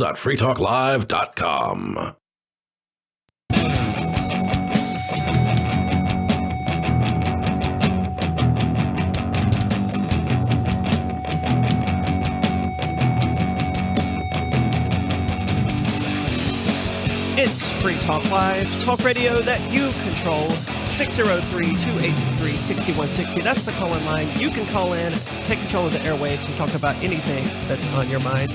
freetalklive.com. It's Free Talk Live, talk radio that you control. 603-283-6160. That's the call-in line. You can call in, take control of the airwaves, and talk about anything that's on your mind.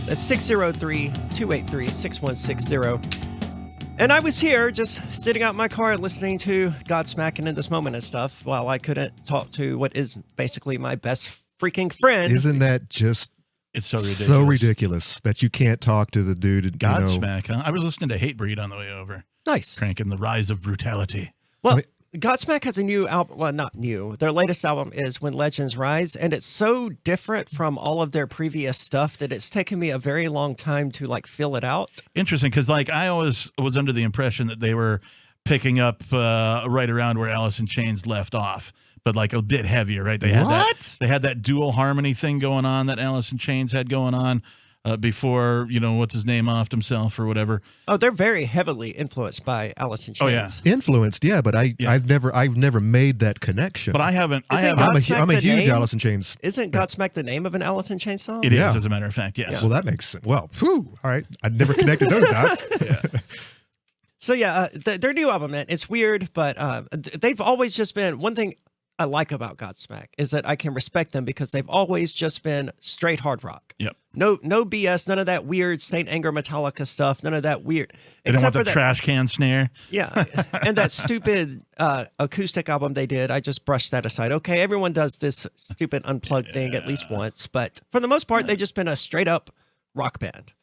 That's 603-283-6160. And I was here just sitting out in my car listening to Godsmack in This Moment and stuff while I couldn't talk to what is basically my best freaking friend. Isn't that just... It's so ridiculous. So ridiculous that you can't talk to the dude. Godsmack, huh? I was listening to Hatebreed on the way over. Nice. Cranking The Rise of Brutality. Well, Godsmack has a new album. Well, not new. Their latest album is When Legends Rise, and it's so different from all of their previous stuff that it's taken me a very long time to like fill it out. Interesting, because like I always was under the impression that they were picking up right around where Alice in Chains left off, but like a bit heavier, right? They had that dual harmony thing going on that Alice in Chains had going on before, you know, what's his name offed himself or whatever. Oh, they're very heavily influenced by Alice in Chains. Oh yeah, influenced, yeah, but I've never made that connection. But I haven't. I'm a huge Alice in Chains. Isn't Godsmack the name of an Alice in Chains song? It is, as a matter of fact. Yes. Yeah. Well, that makes sense. Well, phew, all right. I never connected those dots. Yeah. So yeah, their new album, man, it's weird, but they've always just been one thing I like about Godsmack is that I can respect them because they've always just been straight hard rock. Yep. No BS, none of that weird Saint Anger Metallica stuff, none of that weird. They don't want the trash can snare. Yeah, and that stupid acoustic album they did, I just brushed that aside. Okay, everyone does this stupid unplugged thing at least once, but for the most part, they've just been a straight up rock band.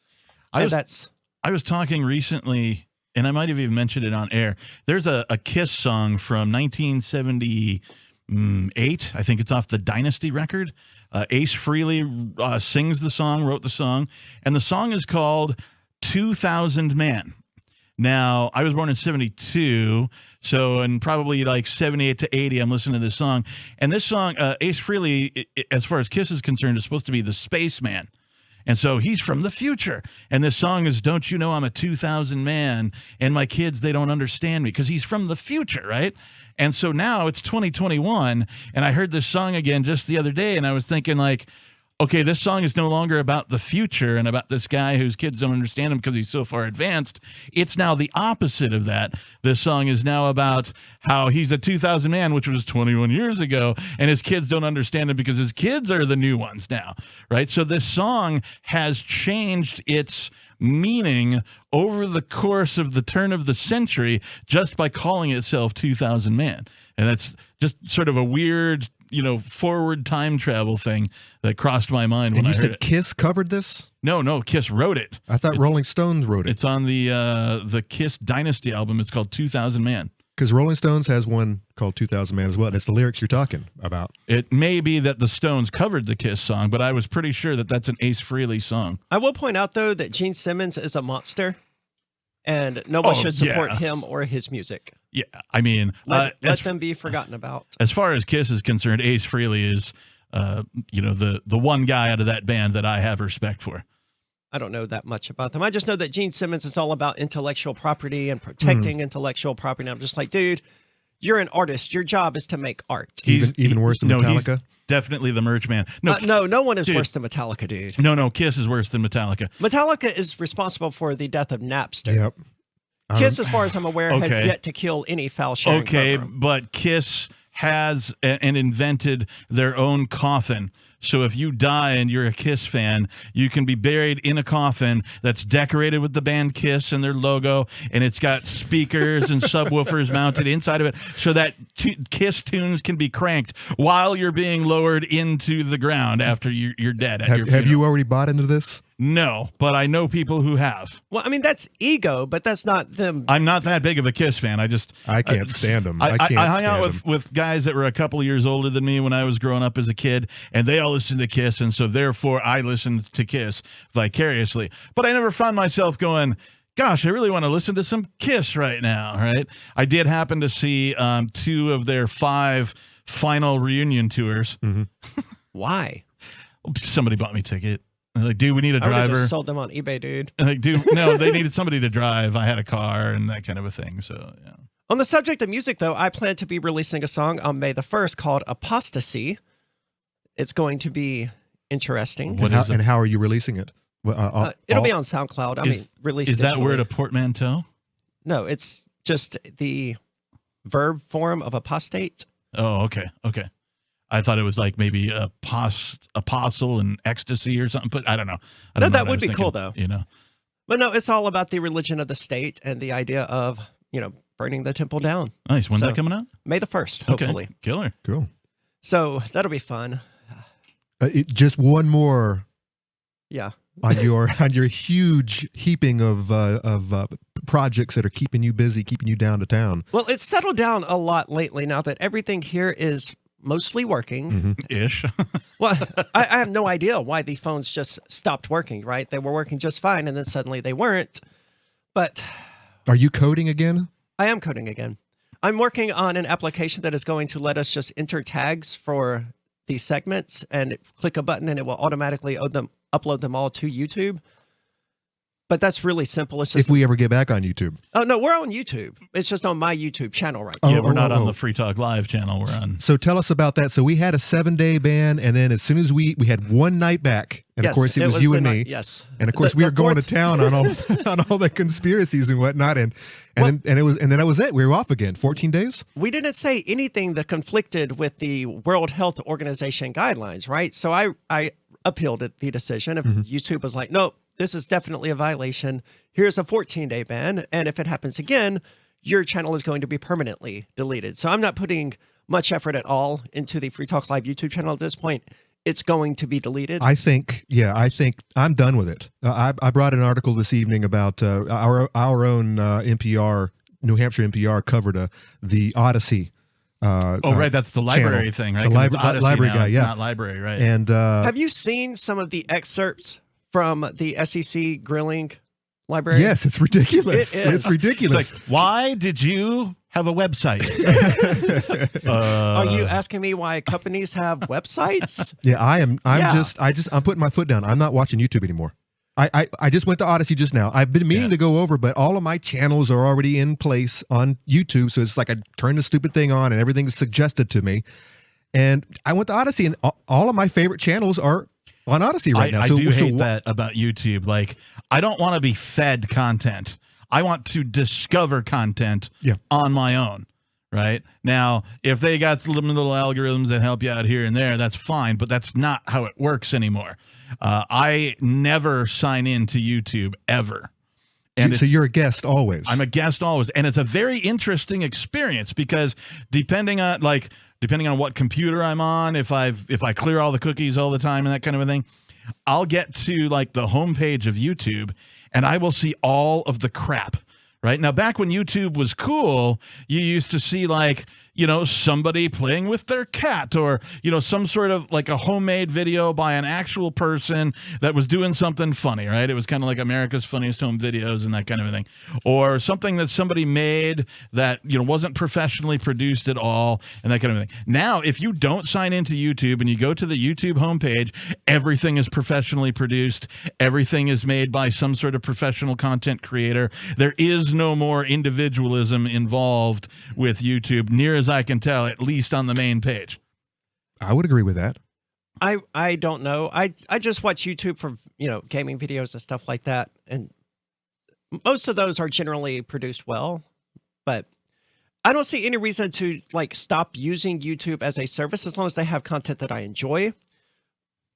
I was talking recently, and I might have even mentioned it on air. There's a Kiss song from 1978. I think it's off the Dynasty record. Ace Frehley sings the song, wrote the song, and the song is called 2000 Man. Now, I was born in 72, so in probably like 78 to 80, I'm listening to this song. And this song, Ace Frehley, as far as Kiss is concerned, is supposed to be the spaceman. And so he's from the future. And this song is, don't you know I'm a 2000 man and my kids, they don't understand me, because he's from the future, right? And so now it's 2021 and I heard this song again just the other day and I was thinking like, okay, this song is no longer about the future and about this guy whose kids don't understand him because he's so far advanced. It's now the opposite of that. This song is now about how he's a 2000 man, which was 21 years ago, and his kids don't understand him because his kids are the new ones now, right? So this song has changed its meaning over the course of the turn of the century just by calling itself 2000 Man. And that's just sort of a weird, you know, forward time travel thing that crossed my mind when I heard it. You said Kiss covered this? No, Kiss wrote it. I thought Rolling Stones wrote it. It's on the Kiss Dynasty album. It's called 2000 Man. Because Rolling Stones has one called 2000 Man as well, and it's the lyrics you're talking about. It may be that the Stones covered the Kiss song, but I was pretty sure that that's an Ace Frehley song. I will point out, though, that Gene Simmons is a monster, and nobody should support him or his music. Yeah, I mean... Let them be forgotten about. As far as Kiss is concerned, Ace Frehley is, the one guy out of that band that I have respect for. I don't know that much about them. I just know that Gene Simmons is all about intellectual property and protecting intellectual property. And I'm just like, dude, you're an artist. Your job is to make art. Even worse than Metallica? He's definitely the merch man. No one is worse than Metallica, dude. No, Kiss is worse than Metallica. Metallica is responsible for the death of Napster. Yep. Kiss, as far as I'm aware, has yet to kill any file sharing program. But Kiss has and invented their own coffin. So if you die and you're a Kiss fan, you can be buried in a coffin that's decorated with the band Kiss and their logo, and it's got speakers and subwoofers mounted inside of it so that Kiss tunes can be cranked while you're being lowered into the ground after you're dead at your funeral. Have you already bought into this? No, but I know people who have. Well, I mean, that's ego, but that's not them. I'm not that big of a Kiss fan. I can't stand them. I hung out with guys that were a couple of years older than me when I was growing up as a kid, and they all listened to Kiss, and so therefore I listened to Kiss vicariously. But I never found myself going, gosh, I really want to listen to some Kiss right now, right? I did happen to see 2 of their 5 final reunion tours. Why? Somebody bought me a ticket. And like, dude, we need a I would have driver. just sold them on eBay, dude. And like, dude, no, they needed somebody to drive. I had a car and that kind of a thing. So yeah. On the subject of music, though, I plan to be releasing a song on May the 1st called Apostasy. It's going to be interesting. And how are you releasing it? It'll be on SoundCloud. I mean, released. Is that digitally. word a portmanteau? No, it's just the verb form of apostate. Oh, okay. Okay. I thought it was like maybe apostle and ecstasy or something, but I don't know. No, that would be cool, though. You know, But no, it's all about the religion of the state and the idea of, burning the temple down. nice. When's So- that coming out? May the 1st, hopefully. Okay. Killer. Cool. So that'll be fun. Just one more Yeah. on your huge heaping of projects that are keeping you busy, keeping you down to town. Well, it's settled down a lot lately now that everything here is mostly working. Mhm. Ish. Well, I have no idea why the phones just stopped working, right? They were working just fine, and then suddenly they weren't. But Are you coding again? I am coding again. I'm working on an application that is going to let us just enter tags for these segments and click a button, and it will automatically upload them all to YouTube. But that's really simple. It's just If we ever get back on YouTube. oh no, we're on YouTube. It's just on my YouTube channel right Oh, now. Yeah, we're not on oh. the Free Talk Live channel. We're on. So tell us about that. So we had a 7-day ban, and then as soon as we had one night back, and of Yes, course it was you the and me. night- Yes, And of course, The- we the were going to fourth- town on all on all the conspiracies and whatnot, and then that was it. We were off again. 14 days. We didn't say anything that conflicted with the World Health Organization guidelines, right? So I appealed the decision. If YouTube was like, nope, this is definitely a violation. Here's a 14-day ban, and if it happens again, your channel is going to be permanently deleted. So I'm not putting much effort at all into the Free Talk Live YouTube channel at this point. It's going to be deleted. I think I'm done with it. I brought an article this evening about our own NPR, New Hampshire NPR covered the Odyssey. Right. That's the library thing, right? The 'Cause it's Odyssey library now, guy, yeah. Not library, right? And Have you seen some of the excerpts from the SEC grilling library? yes, it's ridiculous. It is. It's ridiculous. It's like, why did you have a website? Are you asking me why companies have websites? Yeah, I'm Yeah. I'm putting my foot down. I'm not watching YouTube anymore. I just went to Odyssey just now. I've been meaning to go over, but all of my channels are already in place on YouTube. So it's like I turn the stupid thing on and everything's suggested to me. And I went to Odyssey, and all of my favorite channels are on Odyssey right now. I So do so hate that about YouTube. Like, I don't want to be fed content. I want to discover content on my own. Right now, if they got little algorithms that help you out here and there, that's fine. But that's not how it works anymore. I never sign in to YouTube ever. And so you're a guest always. I'm a guest always, and it's a very interesting experience because depending on what computer I'm on, if I clear all the cookies all the time and that kind of a thing, I'll get to like the homepage of YouTube and I will see all of the crap. Right now, back when YouTube was cool, you used to see like, somebody playing with their cat or, some sort of like a homemade video by an actual person that was doing something funny, right? It was kind of like America's Funniest Home Videos and that kind of a thing. Or something that somebody made that, wasn't professionally produced at all and that kind of thing. Now, if you don't sign into YouTube and you go to the YouTube homepage, everything is professionally produced. Everything is made by some sort of professional content creator. There is no more individualism involved with YouTube, near as I can tell, at least on the main page. I would agree with that. I don't know. I just watch YouTube for, gaming videos and stuff like that. And most of those are generally produced well, but I don't see any reason to like stop using YouTube as a service as long as they have content that I enjoy.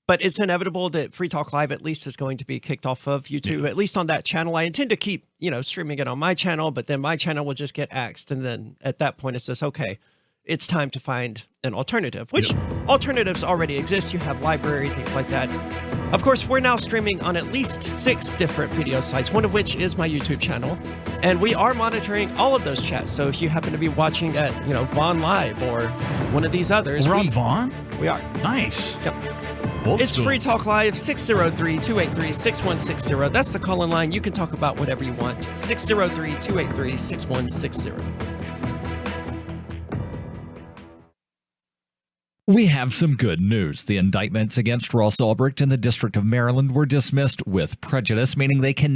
But it's inevitable that Free Talk Live at least is going to be kicked off of YouTube, at least on that channel. I intend to keep, streaming it on my channel, but then my channel will just get axed. And then at that point, it's just, okay, it's time to find an alternative, which alternatives already exist. You have library, things like that. Of course, we're now streaming on at least 6 different video sites, one of which is my YouTube channel. And we are monitoring all of those chats. So if you happen to be watching at, Vaughn Live or one of these others. We're on Vaughn? We are. Nice. Yep. Old It's school. Free Talk Live, 603-283-6160. That's the call-in line. You can talk about whatever you want. 603-283-6160. We have some good news. The indictments against Ross Ulbricht in the District of Maryland were dismissed with prejudice, meaning they can